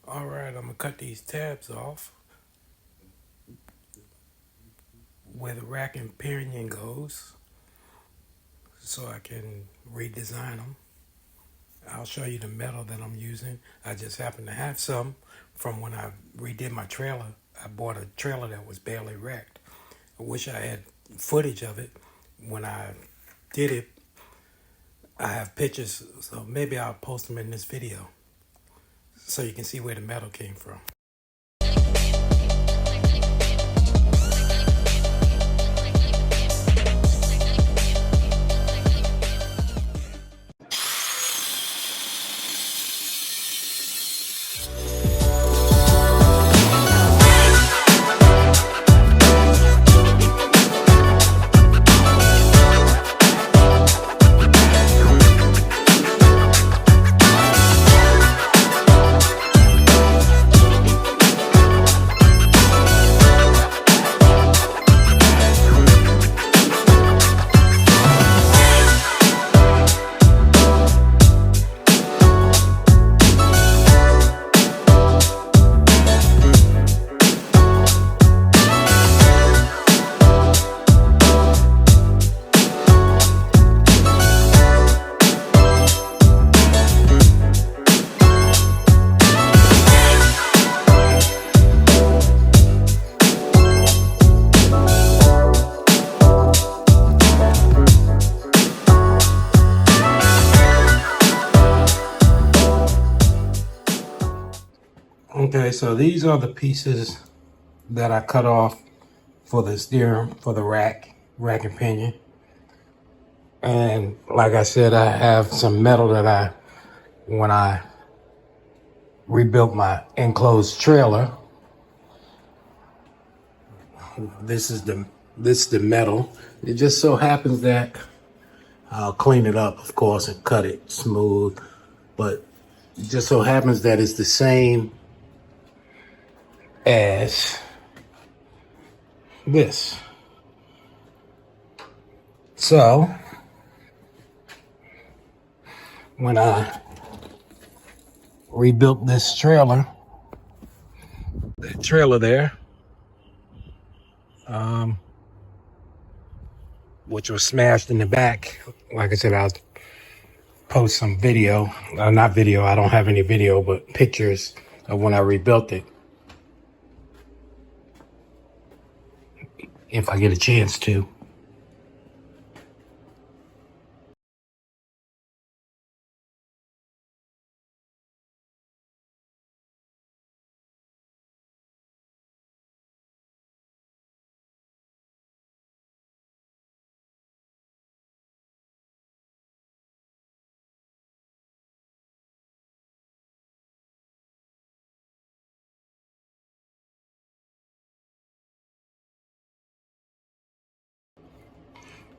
Alright, I'm gonna cut these tabs off where the rack and pinion goes so I can redesign them. I'll show you the metal that I'm using. I just happen to have some from when I redid my trailer. I bought a trailer that was barely wrecked. I wish I had footage of it when I did it. I have pictures, so maybe I'll post them in this video so you can see where the metal came from. Okay, so these are the pieces that I cut off for the steering, for the rack and pinion. And like I said, I have some metal that when I rebuilt my enclosed trailer, this is the metal. It just so happens that I'll clean it up, of course, and cut it smooth. But it just so happens that it's the same as this. So when I rebuilt this trailer, that trailer there, which was smashed in the back, like I said, I'll post some video, not video, I don't have any video, but pictures of when I rebuilt it, if I get a chance to.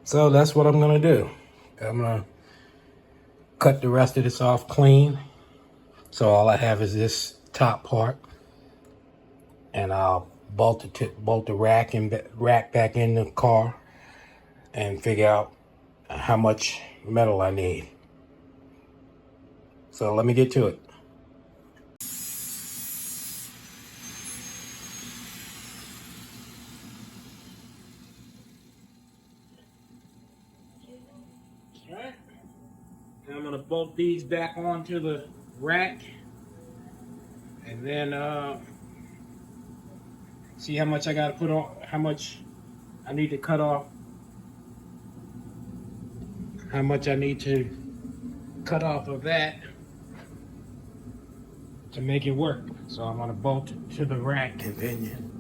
So that's what I'm gonna do. I'm gonna cut the rest of this off clean. So all I have is this top part, and I'll bolt the rack back in the car and figure out how much metal I need. So let me get to it. All right. Now I'm gonna bolt these back onto the rack, and then see how much I gotta put on, how much I need to cut off, how much I need to cut off of that to make it work. So I'm gonna bolt it to the rack and then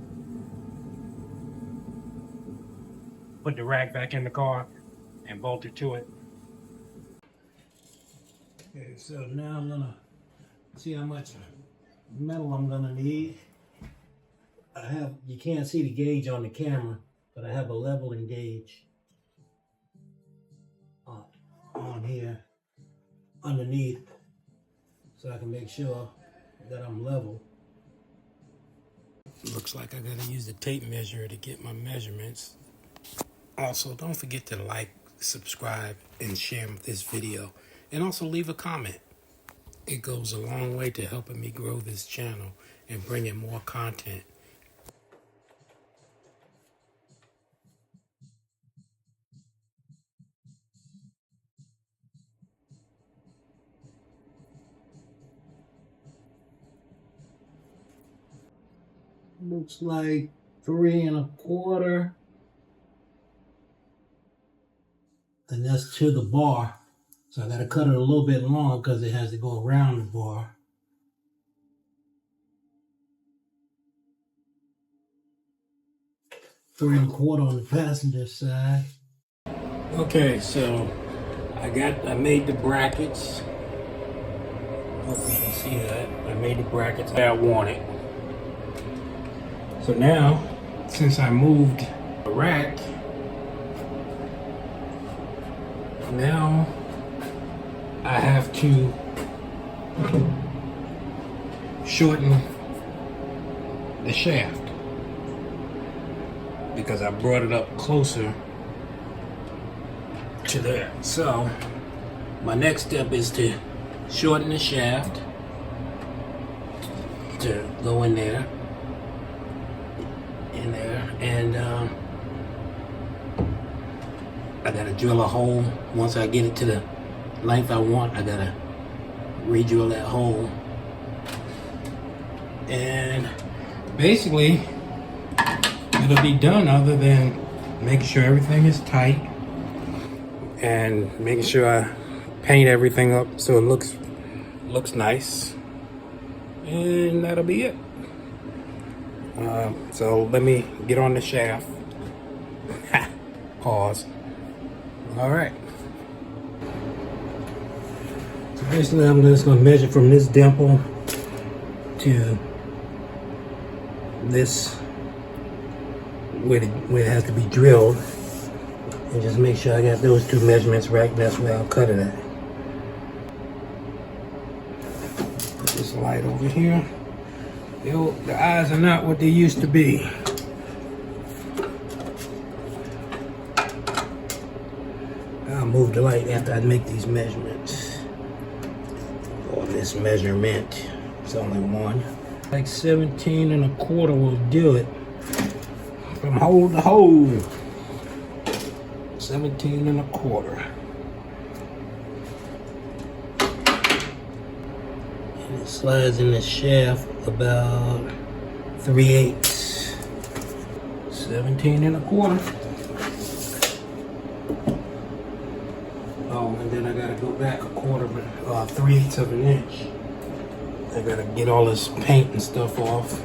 put the rack back in the car and bolt it to it. Okay, so now I'm gonna see how much metal I'm gonna need. You can't see the gauge on the camera, but I have a leveling gauge on here underneath, so I can make sure that I'm level. Looks like I gotta use the tape measure to get my measurements. Also, don't forget to like, subscribe, and share this video, and also leave a comment. It goes a long way to helping me grow this channel and bringing more content. Looks like 3 1/4. And that's to the bar. So I gotta cut it a little bit long because it has to go around the bar. Three and a quarter on the passenger side. Okay, so I made the brackets. Hope you can see that. I made the brackets I wanted. So now, since I moved the rack, now I have to shorten the shaft because I brought it up closer to there. So my next step is to shorten the shaft to go in there, and I gotta drill a hole. Once I get it to the length I want, I gotta re-drill that hole, and basically it'll be done, other than making sure everything is tight and making sure I paint everything up so it looks nice, and that'll be it. So let me get on the shaft. Pause. All right. So basically I'm just going to measure from this dimple to this where it has to be drilled, and just make sure I got those two measurements right, and that's where I'll cut it at. Put this light over here. The eyes are not what they used to be. I'll move the light after I make these measurements. Or this measurement. It's only one. Like 17 1/4 will do it. From hole to hole. 17 1/4. And it slides in the shaft about 3/8. 17 1/4. Oh, and then I gotta go back 3/8 of an inch. I gotta get all this paint and stuff off.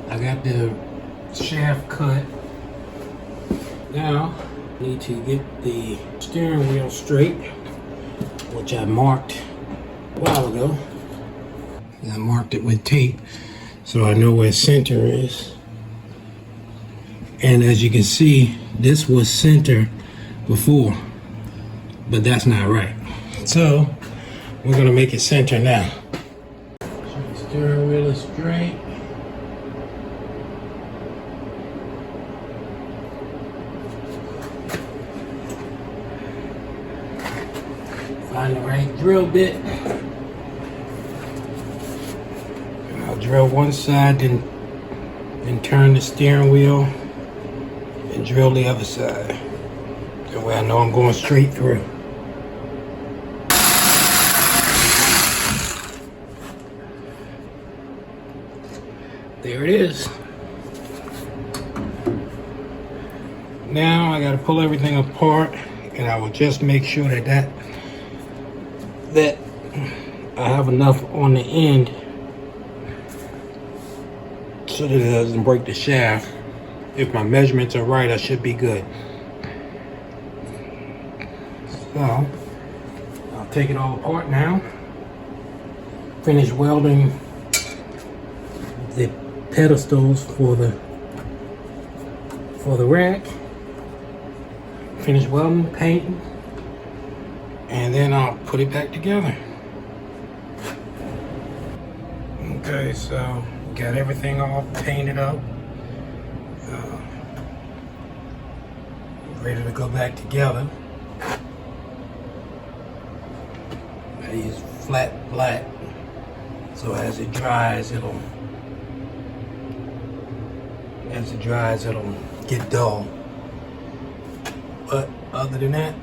I got the shaft cut. Now, I need to get the steering wheel straight, which I marked a while ago. I marked it with tape so I know where center is. And as you can see, this was center before, but that's not right. So we're gonna make it center now. The steering wheel is straight. Find the right drill bit. And I'll drill one side, then turn the steering wheel and drill the other side. That way I know I'm going straight through. There it is. Now I gotta pull everything apart, and I will just make sure that I have enough on the end so that it doesn't break the shaft. If my measurements are right, I should be good. So I'll take it all apart now. Finish welding the pedestals for the rack. Finish welding, painting, and then I'll put it back together. Okay, so got everything all painted up. Ready to go back together. I use flat black, so as it dries, it'll get dull. But other than that,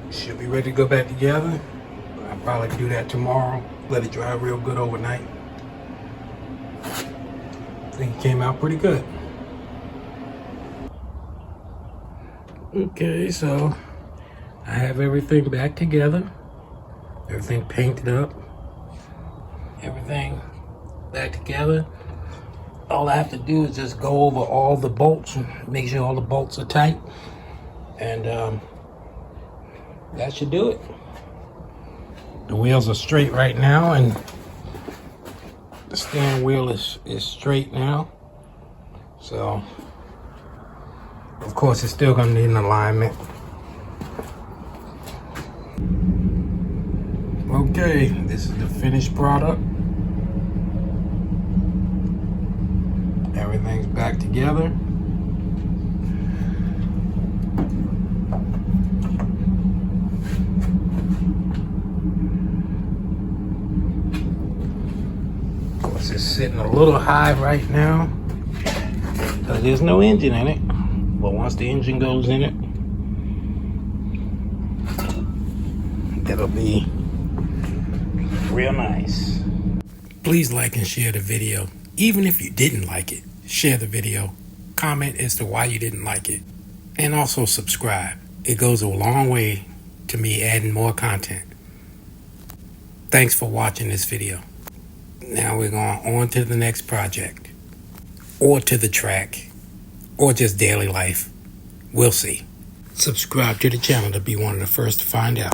should be ready to go back together. I'll probably do that tomorrow. Let it dry real good overnight. I think it came out pretty good. Okay, so I have everything back together. Everything painted up. Everything back together. All I have to do is just go over all the bolts and make sure all the bolts are tight. And that should do it. The wheels are straight right now, and the steering wheel is straight now. So, of course, it's still gonna need an alignment. Okay, this is the finished product. Everything's back together. Of course, it's sitting a little high right now because there's no engine in it. But once the engine goes in it, it'll be real nice. Please like and share the video. Even if you didn't like it, share the video, comment as to why you didn't like it, and also subscribe. It goes a long way to me adding more content. Thanks for watching this video. Now we're going on to the next project, or to the track, or just daily life. We'll see. Subscribe to the channel to be one of the first to find out.